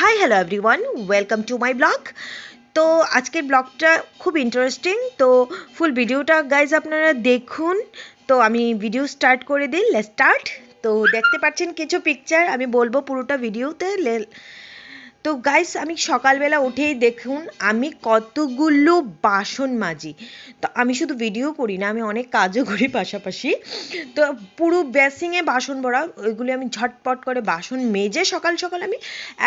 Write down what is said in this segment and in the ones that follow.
Hi hello everyone, welcome to my blog. তো আজকের ব্লগটা খুব ইন্টারেস্টিং, তো ফুল ভিডিওটা গাইজ আপনারা দেখুন। তো আমি ভিডিও স্টার্ট করে দিই, লেটস স্টার্ট। তো দেখতে পাচ্ছেন কিছু পিকচার, আমি বলবো পুরোটা ভিডিওতে। তো গাইস আমি সকালবেলা উঠেই দেখুন আমি কতগুলো বাসন মাজি। তো আমি শুধু ভিডিও করি না, আমি অনেক কাজও করি পাশাপাশি। তো পুরো বেসিংয়ে বাসন ভরা, ওইগুলি আমি ঝটপট করে বাসন মেজে সকাল সকাল আমি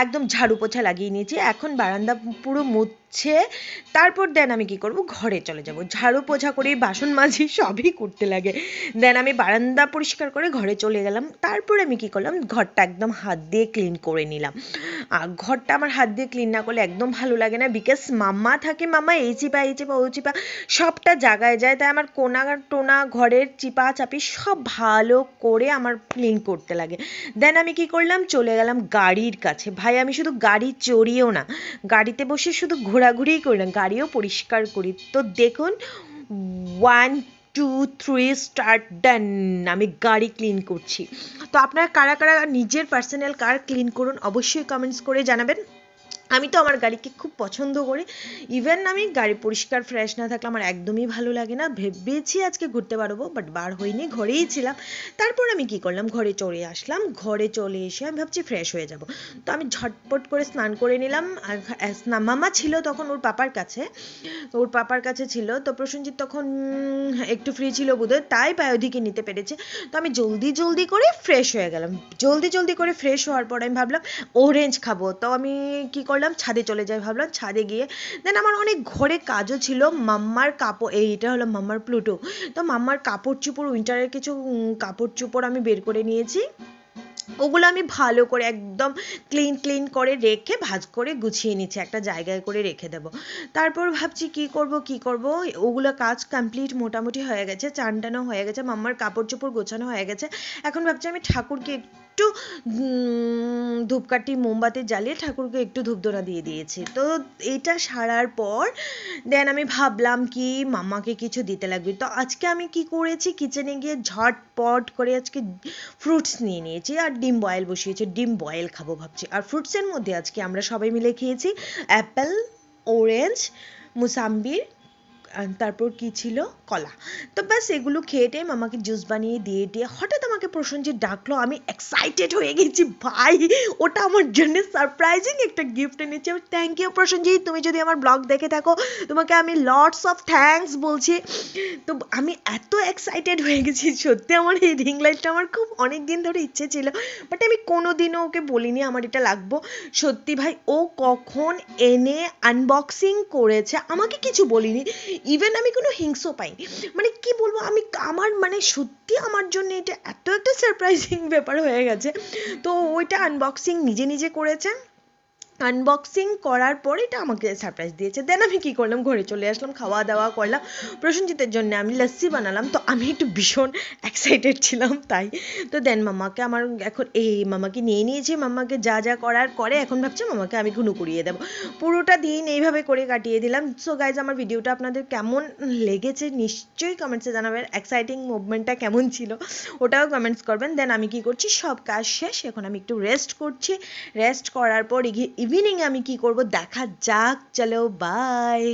একদম ঝাড়ু পোছা লাগিয়ে নিয়েছি। এখন বারান্দা পুরো মুছে তারপর দেন আমি কি করব, ঘরে চলে যাব। ঝাড়ু পোছা করে বাসন মাজি সবই করতে লাগে। দেন আমি বারান্দা পরিষ্কার করে ঘরে চলে গেলাম। তারপর আমি কি করলাম, ঘরটা একদম হাত দিয়ে ক্লিন করে নিলাম। ঘরটা আমার হাত দিয়ে ক্লিন না করলে একদম ভালো লাগে না, বিকজ মাম্মা থাকে, মাম্মা এই চিপা এই চিপা ও চিপা সবটা জায়গায় যায়, তাই আমার কোনা টোনা ঘরের চিপা চাপি সব ভালো করে আমার ক্লিন করতে লাগে। দেন আমি কি করলাম, চলে গেলাম গাড়ির কাছে। ভাই আমি শুধু গাড়ি চড়িও না, গাড়িতে বসে শুধু ঘোরাঘুরিই করি না, গাড়িও পরিষ্কার করি। তো দেখুন 1 2 3 স্টার্ট, ডান। আমি গাড়ি ক্লিন করছি। তো আপনারা কারা কারা নিজের পার্সোনাল কার ক্লিন করুন অবশ্যই কমেন্টস করে জানাবেন। আমি তো আমার গাড়িকে খুব পছন্দ করি। ইভেন আমি গাড়ি পরিষ্কার ফ্রেশ না থাকলে আমার একদমই ভালো লাগে না। ভেবেছি আজকে ঘুরতে পারবো, বাট বার হইনি, ঘরেই ছিলাম। তারপর আমি কি করলাম, ঘরে চলে আসলাম। ঘরে চলে এসে আমি ভাবছি ফ্রেশ হয়ে যাব। তো আমি ঝটপট করে স্নান করে নিলাম। আর মামা ছিল তখন ওর পাপার কাছে, ছিল। তো প্রসেনজিৎ তখন একটু ফ্রি ছিল বোধহয়, তাই বায়োধিকে নিতে পেরেছে। তো আমি জলদি জলদি করে ফ্রেশ হয়ে গেলাম। জলদি জলদি করে ফ্রেশ হওয়ার পর আমি ভাবলাম অরেঞ্জ খাবো। তো আমি কি করলাম, ছাদে চলে যাই। ভাবলাম ছাদে গিয়ে দেন আমার অনেক ঘরে কাজও ছিল। মাম্মার কাপড়, এইটা হলো মাম্মার প্লুটো। তো মাম্মার কাপড় চোপড়, উইন্টারের কিছু কাপড় চোপড় আমি বের করে নিয়েছি। ওগুলো আমি ভালো করে একদম ক্লিন করে রেখে ভাঁজ করে গুছিয়ে নিচ্ছি, একটা জায়গায় করে রেখে দেবো। তারপর ভাবছি কি করব। ওগুলো কাজ কমপ্লিট মোটামুটি হয়ে গেছে, চান টানো হয়ে গেছে, মাম্মার কাপড় চোপড় গোছানো হয়ে গেছে। এখন ভাবছি আমি ঠাকুরকে একটু ধূপকাঠি মোমবাতি জ্বালিয়ে ঠাকুরকে একটু ধূপধুনা দিয়ে দিয়েছি। তো এইটা সারার পর দেন আমি ভাবলাম কি মাম্মাকে কিছু দিতে লাগবে। তো আজকে আমি কি করেছি, কিচেনে গিয়ে ঝটপট করে আজকে ফ্রুটস নিয়ে নিয়েছি আর ডিম বয়েল বসিয়েছি। ডিম বয়েল খাবো ভাবছি। আর ফ্রুটসের মধ্যে আজকে আমরা সবাই মিলে খেয়েছি অ্যাপেল, অরেঞ্জ, মুসাম্বির, তারপর কি ছিল, কলা। তো ব্যাস এগুলো খেয়ে টেয়ে মামাকে জুস বানিয়ে দিয়ে হঠাৎ আমাকে প্রসেনজিৎ ডাকলো। আমি এক্সাইটেড হয়ে গেছি ভাই, ওটা আমার জন্য সারপ্রাইজিং একটা গিফট এনেছে। থ্যাংক ইউ প্রসেনজিৎ, তুমি যদি আমার ব্লগ দেখে থাকো তোমাকে আমি লটস অফ থ্যাঙ্কস বলছি। তো আমি এত এক্সাইটেড হয়ে গেছি, সত্যি আমার এই রিং লাইটটা আমার খুব অনেক দিন ধরে ইচ্ছে ছিল, বাট আমি কোনোদিনও ওকে বলিনি আমার এটা লাগবো। সত্যি ভাই ও কখন এনে আনবক্সিং করেছে, আমাকে কিছু বলিনি। ইভেন আমি কোনো হিংসও পাইনি। মানে কি বলবো, আমি আমার মানে সত্যি আমার জন্য এটা এত একটা সারপ্রাইজিং ব্যাপার হয়ে গেছে। তো ওইটা আনবক্সিং নিজে নিজে করেছে। আনবক্সিং করার পর এটা আমাকে সারপ্রাইজ দিয়েছে। দেন আমি কি করলাম, ঘরে চলে আসলাম, খাওয়া দাওয়া করলাম। প্রসেনজিতের জন্য আমি লস্যি বানালাম। তো আমি একটু ভীষণ এক্সাইটেড ছিলাম তাই। তো দেন মামাকে আমার এখন মামাকে নিয়ে নিয়েছি, মামাকে যা যা করার করে, এখন ভাবছি মামাকে আমি ঘুনু করিয়ে দেবো। পুরোটা দিন এইভাবে করে কাটিয়ে দিলাম। সো গাইজ আমার ভিডিওটা আপনাদের কেমন লেগেছে নিশ্চয়ই কমেন্টসে জানাবেন। এক্সাইটিং মুভমেন্টটা কেমন ছিল ওটাও কমেন্টস করবেন। দেন আমি কি করছি, সব কাজ শেষ, এখন আমি একটু রেস্ট করছি। রেস্ট করার পর ইভিনিং আমি কি করব দেখা যাক। চলো বাই।